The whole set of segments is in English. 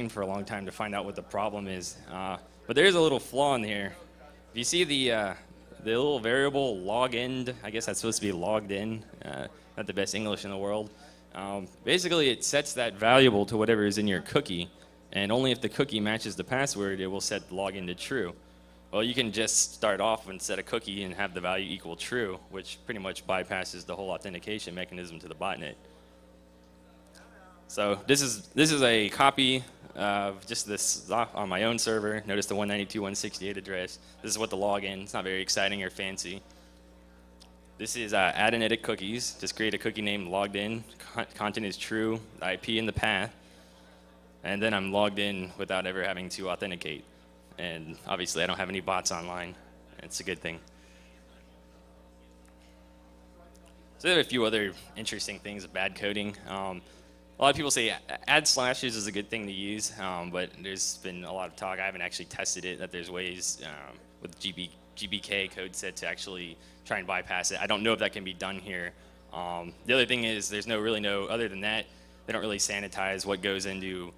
brain for a long time to find out what the problem is. But there is a little flaw in here. If you see the little variable login, I guess that's supposed to be logged in, not the best English in the world. Basically, it sets that valuable to whatever is in your cookie, and only if the cookie matches the password, it will set the login to true. Well, you can just start off and set a cookie and have the value equal true, which pretty much bypasses the whole authentication mechanism to the botnet. So this is a copy of just this on my own server. Notice the 192.168 address. This is what the login. It's not very exciting or fancy. This is add and edit cookies. Just create a cookie named logged in. Content is true. The IP in the path. And then I'm logged in without ever having to authenticate. And obviously I don't have any bots online. It's a good thing. So there are a few other interesting things of bad coding. A lot of people say add slashes is a good thing to use, but there's been a lot of talk. I haven't actually tested it, that there's ways with GBK code set to actually try and bypass it. I don't know if that can be done here. The other thing is there's other than that, they don't really sanitize what goes into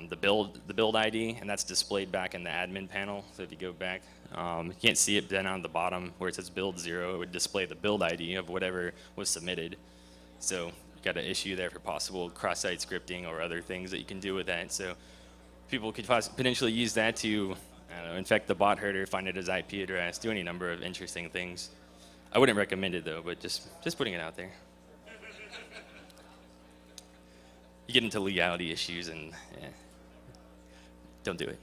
the build ID, and that's displayed back in the admin panel. So if you go back, you can't see it down on the bottom where it says build 0. It would display the build ID of whatever was submitted. So got an issue there for possible cross-site scripting or other things that you can do with that. So people could potentially use that to, I don't know, infect the bot herder, find it as IP address, do any number of interesting things. I wouldn't recommend it though, but just putting it out there. You get into legality issues and don't do it.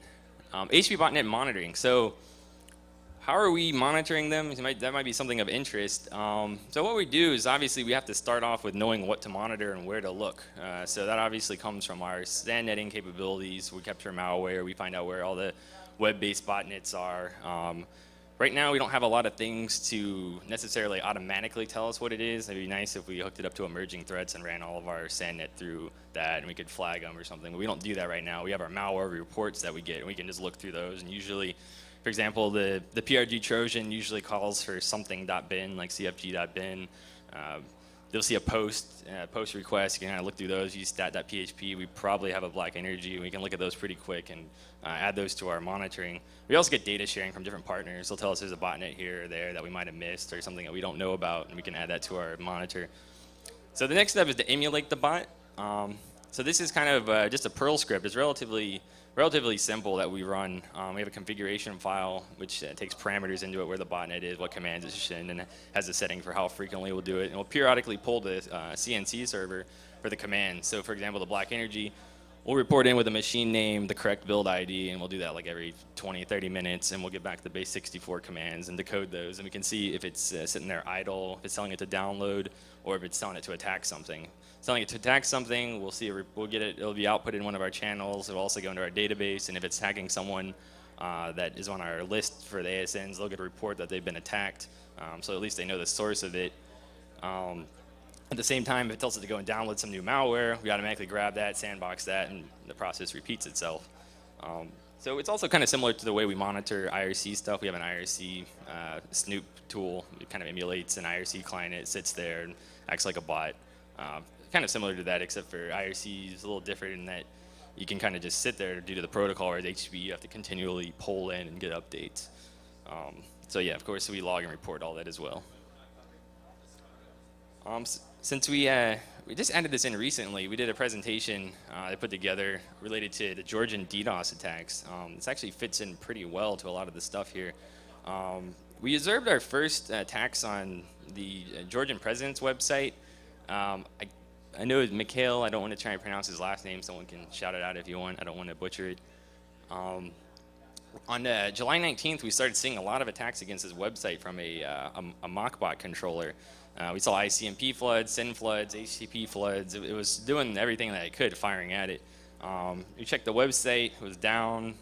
HTTP botnet monitoring. So how are we monitoring them? That might be something of interest. So what we do is obviously we have to start off with knowing what to monitor and where to look. So that obviously comes from our SAN netting capabilities. We capture malware. We find out where all the web-based botnets are. Right now we don't have a lot of things to necessarily automatically tell us what it is. It'd be nice if we hooked it up to emerging threats and ran all of our SAN net through that and we could flag them or something. But we don't do that right now. We have our malware reports that we get and we can just look through those, and usually, for example, the PRG Trojan usually calls for something.bin, like cfg.bin. You'll see a post request. You can kind of look through those, use stat.php. We probably have a BlackEnergy, and we can look at those pretty quick and add those to our monitoring. We also get data sharing from different partners. They'll tell us there's a botnet here or there that we might have missed or something that we don't know about, and we can add that to our monitor. So the next step is to emulate the bot. So this is kind of just a Perl script. It's relatively simple that we run. We have a configuration file which takes parameters into it, where the botnet is, what commands it should send, and has a setting for how frequently we'll do it. And we'll periodically pull the CNC server for the command. So for example, the BlackEnergy, we'll report in with a machine name, the correct build ID, and we'll do that like every 20, 30 minutes, and we'll get back the base 64 commands and decode those. And we can see if it's sitting there idle, if it's telling it to download, or if it's telling it to attack something. Telling it to attack something, we'll see, we'll get it, it'll be output in one of our channels. It'll also go into our database, and if it's tagging someone that is on our list for the ASNs, they'll get a report that they've been attacked, so at least they know the source of it. At the same time, if it tells it to go and download some new malware, we automatically grab that, sandbox that, and the process repeats itself. So it's also kind of similar to the way we monitor IRC stuff. We have an IRC Snoop tool. It kind of emulates an IRC client. It sits there and acts like a bot. Kind of similar to that, except for IRC is a little different in that you can kind of just sit there due to the protocol, whereas HTTP you have to continually pull in and get updates. So yeah, of course we log and report all that as well. Since we just added this in recently, we did a presentation I put together related to the Georgian DDoS attacks. This actually fits in pretty well to a lot of the stuff here. We observed our first attacks on the Georgian president's website. I know it's Mikheil. I don't want to try and pronounce his last name. Someone can shout it out if you want. I don't want to butcher it. On July 19th, we started seeing a lot of attacks against his website from a mockbot controller. We saw ICMP floods, SYN floods, HTTP floods. It was doing everything that it could, firing at it. We checked the website. It was down,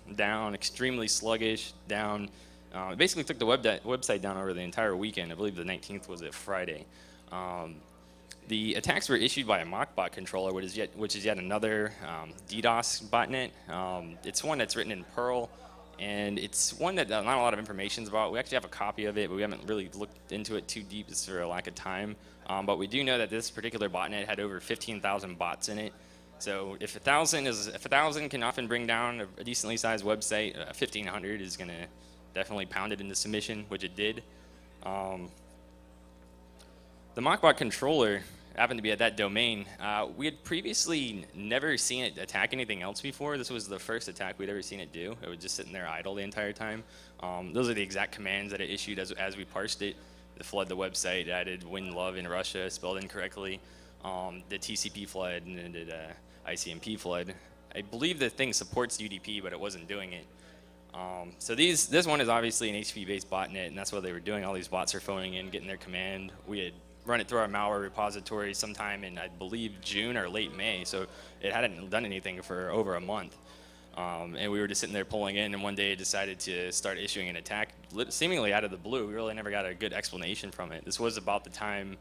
extremely sluggish, down. It basically took the website down over the entire weekend. I believe the 19th was a Friday. The attacks were issued by a mockbot controller, which is yet another DDoS botnet. It's one that's written in Perl, and it's one that not a lot of information is about. We actually have a copy of it, but we haven't really looked into it too deep just for a lack of time. But we do know that this particular botnet had over 15,000 bots in it. So if 1,000 can often bring down a decently sized website, 1,500 is going to definitely pound it into submission, which it did. The mockbot controller happened to be at that domain. We had previously never seen it attack anything else before. This was the first attack we'd ever seen it do. It was just sitting there idle the entire time. Those are the exact commands that it issued as we parsed it. It flooded the website, added win love in Russia, spelled incorrectly. The TCP flood, and then did ICMP flood. I believe the thing supports UDP, but it wasn't doing it. So this one is obviously an HTTP-based botnet, and that's what they were doing. All these bots are phoning in, getting their command. We had run it through our malware repository sometime in, I believe, June or late May, so it hadn't done anything for over a month. And we were just sitting there pulling in, and one day it decided to start issuing an attack, seemingly out of the blue. We really never got a good explanation from it. This was about the time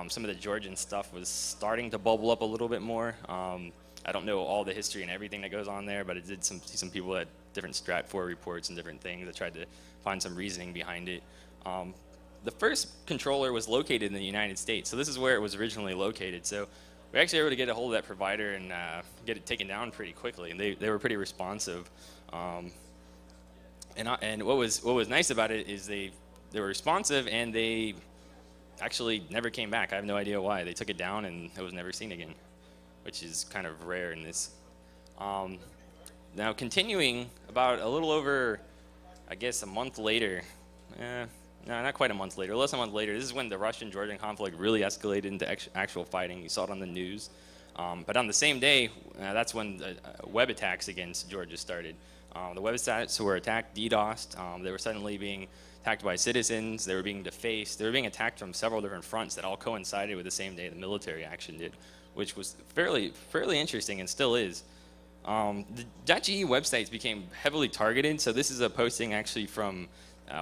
some of the Georgian stuff was starting to bubble up a little bit more. I don't know all the history and everything that goes on there, but I did see some people that different Strat4 reports and different things. I tried to find some reasoning behind it. The first controller was located in the United States, so this is where it was originally located. So we actually were able to get a hold of that provider and get it taken down pretty quickly, and they were pretty responsive. And what was nice about it is they were responsive, and they actually never came back. I have no idea why. They took it down and it was never seen again, which is kind of rare in this. Now continuing about a little over, I guess, a month later, no, not quite a month later, less than a month later, this is when the Russian-Georgian conflict really escalated into actual fighting. You saw it on the news. But on the same day, that's when the web attacks against Georgia started. The websites were attacked, DDoSed. They were suddenly being attacked by citizens. They were being defaced. They were being attacked from several different fronts that all coincided with the same day the military action did, which was fairly interesting and still is. The .ge websites became heavily targeted. So this is a posting actually from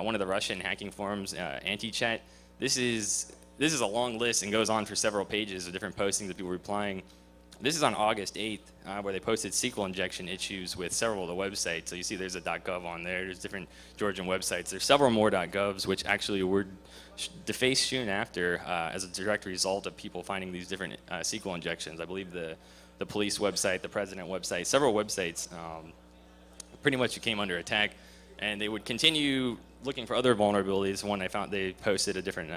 one of the Russian hacking forums, Anti-Chat. This is a long list and goes on for several pages of different postings of people replying. This is on August 8th, where they posted SQL injection issues with several of the websites. So you see there's a .gov on there. There's different Georgian websites. There's several more .govs, which actually were defaced soon after as a direct result of people finding these different SQL injections. I believe the police website, the president website, several websites pretty much came under attack. And they would continue looking for other vulnerabilities. One I found, they posted a different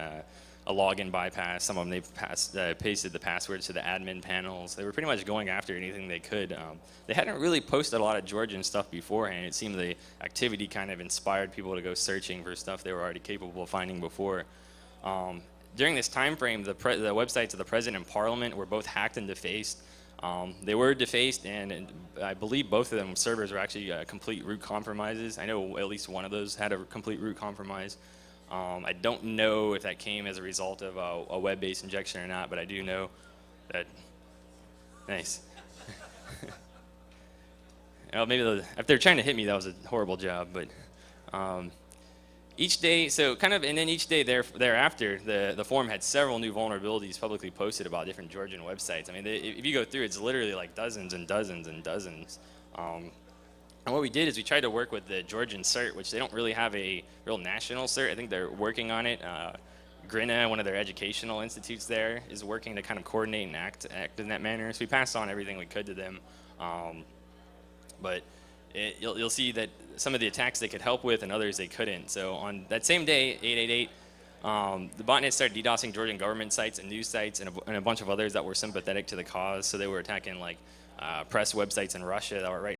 a login bypass. Some of them they pasted the passwords to the admin panels. They were pretty much going after anything they could. They hadn't really posted a lot of Georgian stuff beforehand. It seemed the activity kind of inspired people to go searching for stuff they were already capable of finding before. During this time frame, the websites of the president and parliament were both hacked and defaced. They were defaced, and I believe both of them servers were actually complete root compromises. I know at least one of those had a complete root compromise. I don't know if that came as a result of a web-based injection or not, but I do know that. Nice. Well, maybe if they're trying to hit me, that was a horrible job. But each day, so kind of, and then each day thereafter, the forum had several new vulnerabilities publicly posted about different Georgian websites. I mean, if you go through, it's literally like dozens and dozens and dozens. And what we did is we tried to work with the Georgian CERT, which they don't really have a real national CERT. I think they're working on it. Grina, one of their educational institutes there, is working to kind of coordinate and act in that manner. So we passed on everything we could to them. But you'll see that some of the attacks they could help with and others they couldn't. So on that same day, 888, the botnet started DDoSing Georgian government sites and news sites and a bunch of others that were sympathetic to the cause. So they were attacking like press websites in Russia that were right